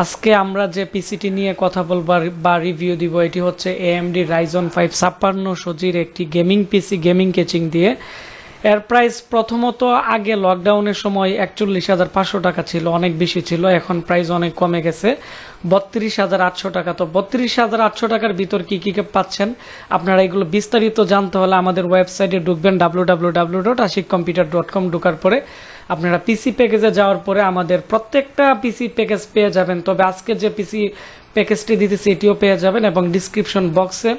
আজকে আমরা যে পিসিটি নিয়ে কথা বলবো বা রিভিউ দিব এটি হচ্ছে AMD Ryzen 5 5600 জির একটি গেমিং পিসি গেমিং কেচিং দিয়ে। এর প্রাইস প্রথমত আগে লকডাউনের সময় 41,500 টাকা ছিল, অনেক বেশি ছিল। এখন প্রাইস অনেক কমে গেছে 32,800 টাকা। তো 32,800 টাকার ভিতর কি কি পাচ্ছেন আপনারা এগুলো বিস্তারিত জানতে হলে আমাদের ওয়েবসাইটে ঢুকবেন www.ashikcomputer.com। ঢোকার পরে আপনারা পিসি প্যাকেজে যাওয়ার পরে আমাদের প্রত্যেকটা পিসি প্যাকেজ পেয়ে যাবেন। তবে আজকে যে পিসি প্যাকেজটি দিতেছি এটিও পেয়ে যাবেন এবং ডিসক্রিপশন বক্সে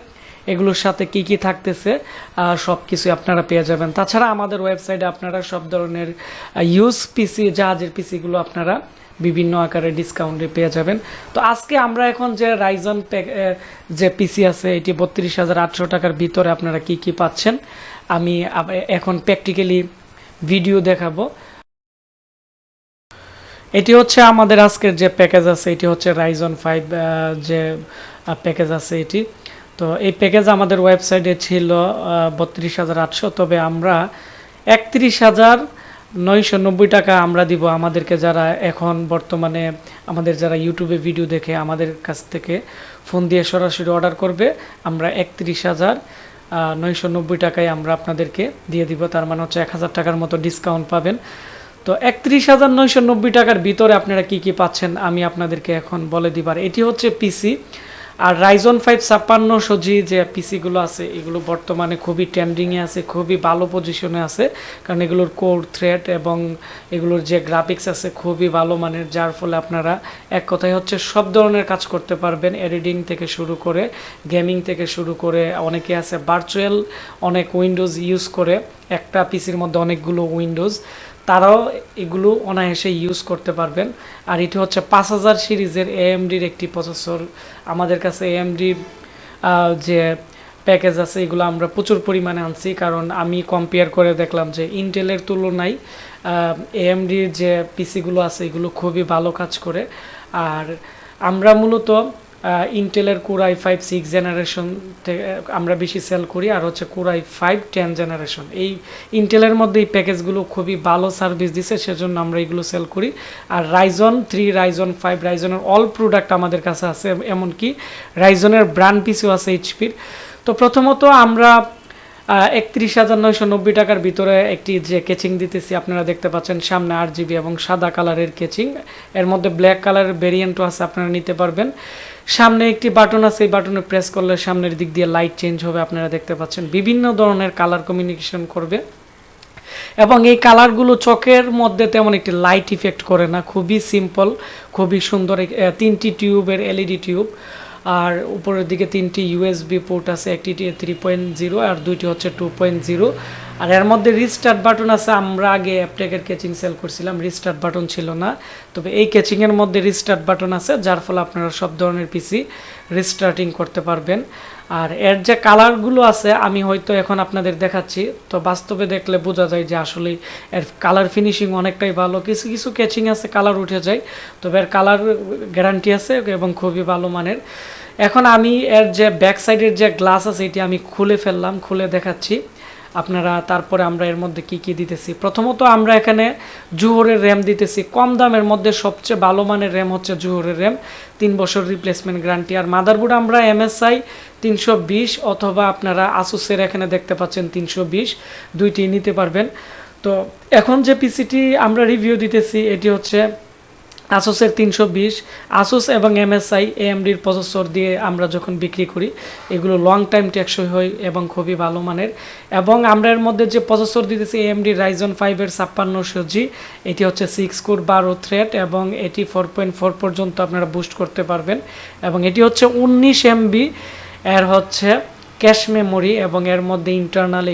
এগুলোর সাথে কি কি থাকতেছে সব কিছু আপনারা পেয়ে যাবেন। তাছাড়া আমাদের ওয়েবসাইটে আপনারা সব ধরনের ইউজ পিসি জাহাজের পিসিগুলো আপনারা বিভিন্ন আকারে ডিসকাউন্টে পেয়ে যাবেন। তো আজকে আমরা এখন যে রাইজন যে পিসি আছে এটি 32,800 টাকার ভিতরে আপনারা কি কি পাচ্ছেন আমি এখন প্র্যাকটিক্যালি ভিডিও দেখাবো। এটি হচ্ছে আমাদের আজকের যে প্যাকেজ আছে, এটি হচ্ছে Ryzen 5 যে প্যাকেজ আছে এটি। তো এই প্যাকেজ আমাদের ওয়েবসাইটে ছিল 32,800, তবে আমরা 31,990 টাকা আমরা দিব আমাদেরকে যারা এখন বর্তমানে আমাদের যারা ইউটিউবে ভিডিও দেখে আমাদের কাছ থেকে ফোন দিয়ে সরাসরি অর্ডার করবে। আমরা 31,990 টাকায় আমরা আপনাদেরকে দিয়ে দিব, তার মানে হচ্ছে 1,000 টাকার মতো ডিসকাউন্ট পাবেন। তো 31,990 টাকার ভিতরে আপনারা কি কি পাচ্ছেন আমি আপনাদেরকে এখন বলে দিবার। এটি হচ্ছে পিসি। আর Ryzen 5 5600 জি যে পিসিগুলো আছে এগুলো বর্তমানে খুবই ট্রেন্ডিংয়ে আছে, খুবই ভালো পজিশনে আছে, কারণ এগুলোর কোর থ্রেড এবং এগুলোর যে গ্রাফিক্স আছে খুবই ভালো মানের, যার ফলে আপনারা এক কথায় হচ্ছে সব ধরনের কাজ করতে পারবেন। এডিটিং থেকে শুরু করে গেমিং থেকে শুরু করে অনেকে আছে ভার্চুয়াল অনেক উইন্ডোজ ইউজ করে, একটা পিসির মধ্যে অনেকগুলো উইন্ডোজ, তারাও এগুলো অনায়াসে ইউজ করতে পারবেন। আর এটি হচ্ছে 5000 সিরিজের AMDর একটি প্রসেসর। আমাদের কাছে AMD যে প্যাকেজ আছে এগুলো আমরা প্রচুর পরিমাণে আনছি, কারণ আমি কম্পেয়ার করে দেখলাম যে ইন্টেলের তুলনায় AMDর যে পিসিগুলো আছে এগুলো খুবই ভালো কাজ করে। আর আমরা মূলত ইন্টেলের Core i5 6 জেনারেশন থেকে আমরা বেশি সেল করি, আর হচ্ছে Core i5 10 জেনারেশন। এই ইন্টেলের মধ্যে এই প্যাকেজগুলো খুবই ভালো সার্ভিস দিছে, সেজন্য আমরা এগুলো সেল করি। আর Ryzen 3, Ryzen 5, রাইজনের অল প্রোডাক্ট আমাদের কাছে আছে, এমনকি রাইজনের ব্র্যান্ড পিসিও আছে এইচপির। তো প্রথমত আমরা 31,990 টাকার ভিতরে একটি যে কেচিং দিতেছি আপনারা দেখতে পাচ্ছেন, সামনে RGB এবং সাদা কালারের কেচিং, এর মধ্যে ব্ল্যাক কালারের ভেরিয়েন্টও আছে, আপনারা নিতে পারবেন। সামনে একটি বাটন আছে, এই বাটনে প্রেস করলে সামনের দিক দিয়ে লাইট চেঞ্জ হবে, আপনারা দেখতে পাচ্ছেন বিভিন্ন ধরনের কালার কমিউনিকেশন করবে এবং এই কালারগুলো চোখের মধ্যে তেমন একটি লাইট ইফেক্ট করে না, খুবই সিম্পল, খুবই সুন্দর। 3টি টিউবের LED টিউব, আর উপরের দিকে 3টি USB পোর্ট আছে, একটি 3.0 আর দুইটি হচ্ছে 2.0। আর এর মধ্যে রিস্টার্ট বাটন আছে। আমরা আগে অ্যাপটেকের কেচিং সেল করছিলাম, রিস্টার্ট বাটন ছিল না, তবে এই কেচিংয়ের মধ্যে রিস্টার্ট বাটন আছে, যার ফলে আপনারা সব ধরনের পিসি রিস্টার্টিং করতে পারবেন। আর এর যে কালারগুলো আছে আমি হয়তো এখন আপনাদের দেখাচ্ছি, তো বাস্তবে দেখলে বোঝা যায় যে আসলে এর কালার ফিনিশিং অনেকটাই ভালো। কিছু কিছু কেচিং আছে কালার উঠে যায়, তবে এর কালার গ্যারান্টি আছে এবং খুবই ভালো মানের। এখন আমি এর যে ব্যাক সাইডের যে গ্লাস আছে এটি আমি খুলে ফেললাম, খুলে দেখাচ্ছি আপনারা। তারপরে আমরা এর মধ্যে কি কি দিতেছি, প্রথমত আমরা এখানে জুহরের র্যাম দিতেছি, কম দামের মধ্যে সবচেয়ে ভালো মানের র্যাম হচ্ছে জুহরের র্যাম, 3 বছর রিপ্লেসমেন্ট গ্যারান্টি। আর মাদারবোর্ড আমরা MSI 320 অথবা আপনারা আসুসের এখানে দেখতে পাচ্ছেন 320, দুইটি নিতে পারবেন। তো এখন যে পিসিটি আমরা রিভিউ দিতেছি এটি হচ্ছে আসুসের 320। আসুস এবং MSI AMDর প্রসেসর দিয়ে আমরা যখন বিক্রি করি এগুলো লং টাইম টেকসই হয় এবং খুবই ভালো মানের। এবং আমরা এর মধ্যে যে প্রসেসর দিতেছি AMD Ryzen 5 এর 5600 জি, এটি হচ্ছে 6 কোর 12 থ্রেড এবং এটি 4.4 পর্যন্ত আপনারা বুস্ট করতে পারবেন। এবং এটি হচ্ছে 19 MB এর হচ্ছে ক্যাশ মেমোরি এবং এর মধ্যে ইন্টারনাল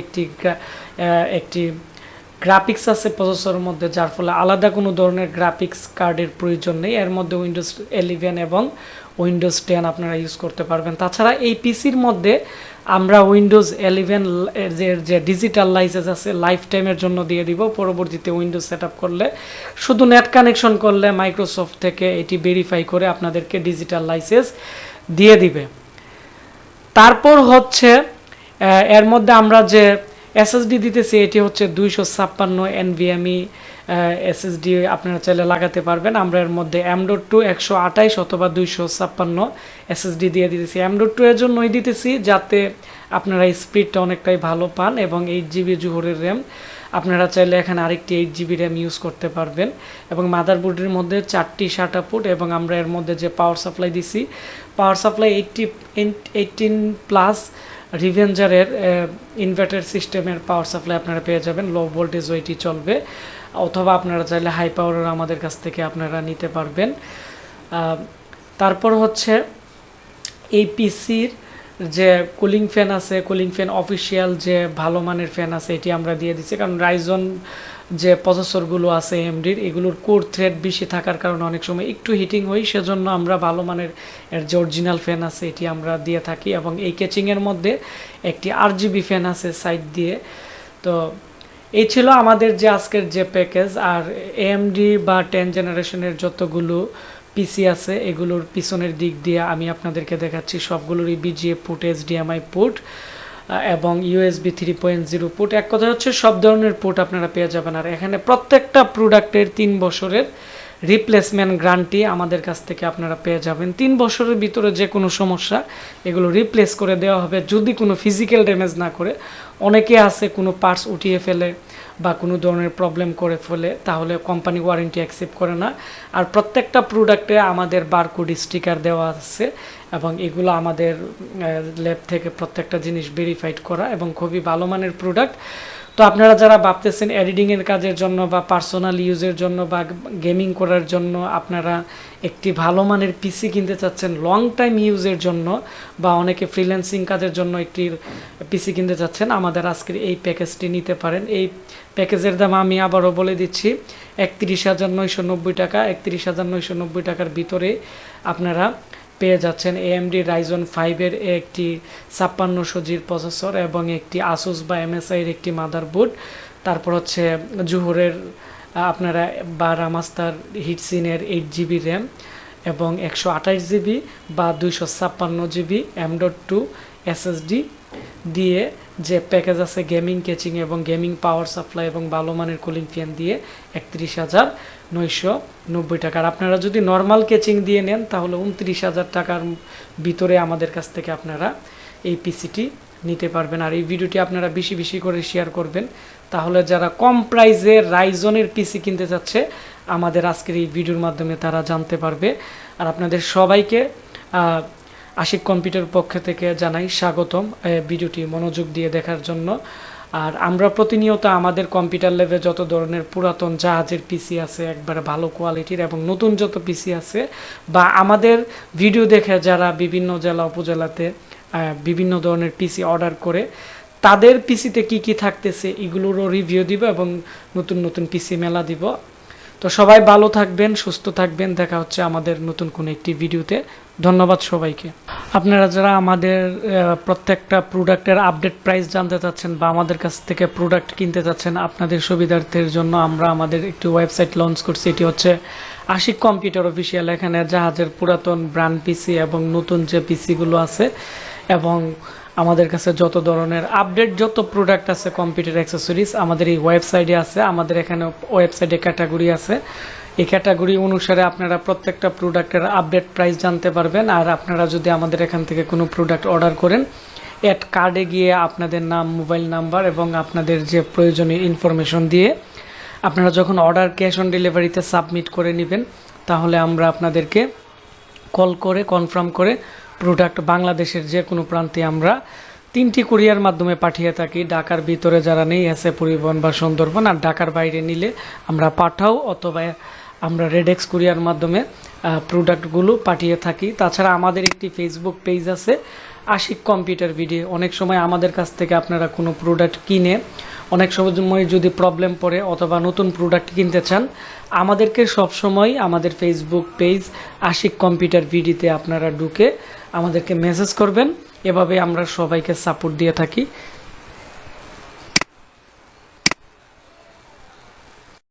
একটি গ্রাফিক্স আছে প্রসেসরের মধ্যে, যার ফলে আলাদা কোনো ধরনের গ্রাফিক্স কার্ডের প্রয়োজন নেই। এর মধ্যে উইন্ডোজ 11 এবং উইন্ডোজ 10 আপনারা ইউজ করতে পারবেন। তাছাড়া এই পিসির মধ্যে আমরা উইন্ডোজ 11 যে ডিজিটাল লাইসেন্স আছে লাইফ টাইমের জন্য দিয়ে দিব। পরবর্তীতে উইন্ডোজ সেট আপ করলে শুধু নেট কানেকশন করলে মাইক্রোসফট থেকে এটি ভেরিফাই করে আপনাদেরকে ডিজিটাল লাইসেন্স দিয়ে দিবে। তারপর হচ্ছে এর মধ্যে আমরা যে SSD দিতেছি এটি হচ্ছে 256 NVMe এসএসডি আপনারা চাইলে লাগাতে পারবেন। আমরা এর মধ্যে M.2 128 অথবা 256 এসএসডি দিয়ে দিতেছি। M.2 এর জন্যই দিতেছি যাতে আপনারা স্পিডটা অনেকটাই ভালো পান, এবং 8GB জোহরের র্যাম। আপনারা চাইলে এখানে আরেকটি 8GB র্যাম ইউজ করতে পারবেন। এবং মাদারবোর্ডের মধ্যে 4টি SATA পোর্ট, এবং আমরা এর মধ্যে যে পাওয়ার সাপ্লাই দিছি, পাওয়ার সাপ্লাই 18+ রিভেঞ্জারের ইনভার্টার সিস্টেমের পাওয়ার সাপ্লাই আপনারা পেয়ে যাবেন। লো ভোল্টেজ ওইটি চলবে, অথবা আপনারা চাইলে হাই পাওয়ারের আমাদের কাছ থেকে আপনারা নিতে পারবেন। তারপর হচ্ছে এই পিসির যে কুলিং ফ্যান আছে, কুলিং ফ্যান অফিসিয়াল যে ভালো মানের ফ্যান আছে, এটি আমরা দিয়ে দিচ্ছি। কারণ রাইজন যে প্রসেসরগুলো আছে AMDর, এগুলোর কোর থ্রেড বেশি থাকার কারণে অনেক সময় একটু হিটিং হয়, সেজন্য আমরা ভালো মানের এর যে অরিজিনাল ফ্যান আছে এটি আমরা দিয়ে থাকি। এবং এই কেচিংয়ের মধ্যে একটি RGB ফ্যান আছে সাইড দিয়ে। তো এই ছিল আমাদের যে আজকের যে প্যাকেজ। আর AMD বা 10 জেনারেশনের যতগুলো পিসি আছে এগুলোর পিছনের দিক দিয়ে আমি আপনাদেরকে দেখাচ্ছি সবগুলোরই BGA পোর্ট, HDMI পোর্ট এবং USB 3.0 পোর্ট। এক কথা হচ্ছে সব ধরনের পোর্ট আপনারা পেয়ে যাবেন। আর এখানে প্রত্যেকটা প্রোডাক্টের 3 বছরের রিপ্লেসমেন্ট গ্যারান্টি আমাদের কাছ থেকে আপনারা পেয়ে যাবেন। 3 বছরের ভিতরে যে কোনো সমস্যা এগুলো রিপ্লেস করে দেওয়া হবে, যদি কোনো ফিজিক্যাল ড্যামেজ না করে। অনেকে আছে কোনো পার্টস উঠিয়ে ফেলে বা কোনো ধরনের প্রবলেম করে ফেলে, তাহলে কোম্পানি ওয়ারেন্টি অ্যাকসেপ্ট করে না। আর প্রত্যেকটা প্রোডাক্টে আমাদের বারকোড স্টিকার দেওয়া আছে, এবং এগুলো আমাদের ল্যাব থেকে প্রত্যেকটা জিনিস ভেরিফাইড করা, এবং খুবই ভালো মানের প্রোডাক্ট। তো আপনারা যারা ভাবতেছেন এডিটিংয়ের কাজের জন্য বা পার্সোনাল ইউজের জন্য বা গেমিং করার জন্য আপনারা একটি ভালো মানের পিসি কিনতে চাচ্ছেন লং টাইম ইউজের জন্য, বা অনেকে ফ্রিল্যান্সিং কাজের জন্য একটি পিসি কিনতে চাচ্ছেন, আমাদের আজকের এই প্যাকেজটি নিতে পারেন। এই প্যাকেজের দাম আমি আবারও বলে দিচ্ছি, 31,990 টাকা। 31,990 টাকার ভিতরে আপনারা পেয়ে যাচ্ছেন AMD Ryzen 5-এর একটি 5600G'র প্রসেসর এবং একটি Asus বা MSI-এর একটি মাদারবোর্ড। তারপর হচ্ছে জোহরের আপনারা বা রামাস্টার হিটসিনের 8GB র্যাম এবং 128GB বা 256GB M.2 SSD দিয়ে যে প্যাকেজ আছে গেমিং কেচিং এবং গেমিং পাওয়ার সাপ্লাই এবং ভালো মানের কুলিং ফ্যান দিয়ে 31,990 টাকার। আপনারা যদি নর্মাল কেচিং দিয়ে নেন তাহলে 29,000 টাকার ভিতরে আমাদের কাছ থেকে আপনারা এই পিসিটি নিতে পারবেন। আর এই ভিডিওটি আপনারা বেশি বেশি করে শেয়ার করবেন, তাহলে যারা কম প্রাইসে রাইজনের পিসি কিনতে যাচ্ছে আমাদের আজকের এই ভিডিওর মাধ্যমে তারা জানতে পারবে। আর আপনাদের সবাইকে আশিক কম্পিউটার পক্ষ থেকে জানাই স্বাগতম ভিডিওটি মনোযোগ দিয়ে দেখার জন্য। আর আমরা প্রতিনিয়ত আমাদের কম্পিউটার ল্যাবে যত ধরনের পুরাতন জাহাজের পিসি আছে একবারে ভালো কোয়ালিটির, এবং নতুন যত পিসি আছে বা আমাদের ভিডিও দেখে যারা বিভিন্ন জেলা উপজেলাতে বিভিন্ন ধরনের পিসি অর্ডার করে তাদের পিসিতে কি কি থাকতেছে এগুলোরও রিভিউ দিব এবং নতুন নতুন পিসি মেলা দিব। তো সবাই ভালো থাকবেন, সুস্থ থাকবেন, দেখা হচ্ছে আমাদের নতুন কোনো একটি ভিডিওতে। ধন্যবাদ সবাইকে। আপনারা যারা আমাদের প্রত্যেকটা প্রোডাক্টের আপডেট প্রাইস জানতে চাচ্ছেন বা আমাদের কাছ থেকে প্রোডাক্ট কিনতে চাচ্ছেন, আপনাদের সুবিধার্থের জন্য আমরা আমাদের একটি ওয়েবসাইট লঞ্চ করছি। এটি হচ্ছে আশিক কম্পিউটার অফিসিয়াল। এখানে জাহাজের পুরাতন ব্র্যান্ড পিসি এবং নতুন যে পিসিগুলো আছে এবং আমাদের কাছে যত ধরনের আপডেট যত প্রোডাক্ট আছে কম্পিউটার অ্যাক্সেসরিজ আমাদের এই ওয়েবসাইটে আছে। আমাদের এখানে ওয়েবসাইটে ক্যাটাগরি আছে, এই ক্যাটাগরি অনুসারে আপনারা প্রত্যেকটা প্রোডাক্টের আপডেট প্রাইস জানতে পারবেন। আর আপনারা যদি আমাদের এখান থেকে কোনো প্রোডাক্ট অর্ডার করেন, অ্যাড কার্ডে গিয়ে আপনাদের নাম, মোবাইল নাম্বার এবং আপনাদের যে প্রয়োজনীয় ইনফরমেশন দিয়ে আপনারা যখন অর্ডার ক্যাশ অন ডেলিভারিতে সাবমিট করে নেবেন, তাহলে আমরা আপনাদেরকে কল করে কনফার্ম করে প্রোডাক্ট বাংলাদেশের যে কোনো প্রান্তে আমরা 3টি কুরিয়ার মাধ্যমে পাঠিয়ে থাকি। ঢাকার ভিতরে যারা নেই এসে পরিবহন বা সুন্দরবন, আর ঢাকার বাইরে নিলে আমরা পাঠাও অথবা আমরা রেডেক্স কুরিয়ার মাধ্যমে প্রোডাক্টগুলো পাঠিয়ে থাকি। তাছাড়া আমাদের একটি ফেসবুক পেজ আছে আশিক কম্পিউটার ভিডিও। অনেক সময় আমাদের কাছ থেকে আপনারা কোনো প্রোডাক্ট কিনে অনেক সময় যদি প্রবলেম পড়ে অথবা নতুন প্রোডাক্ট কিনতে চান, আমাদেরকে সবসময় আমাদের ফেসবুক পেজ আশিক কম্পিউটার ভিডিওতে আপনারা ঢুকে আমাদেরকে মেসেজ করবেন। এভাবে আমরা সবাইকে সাপোর্ট দিয়ে থাকি।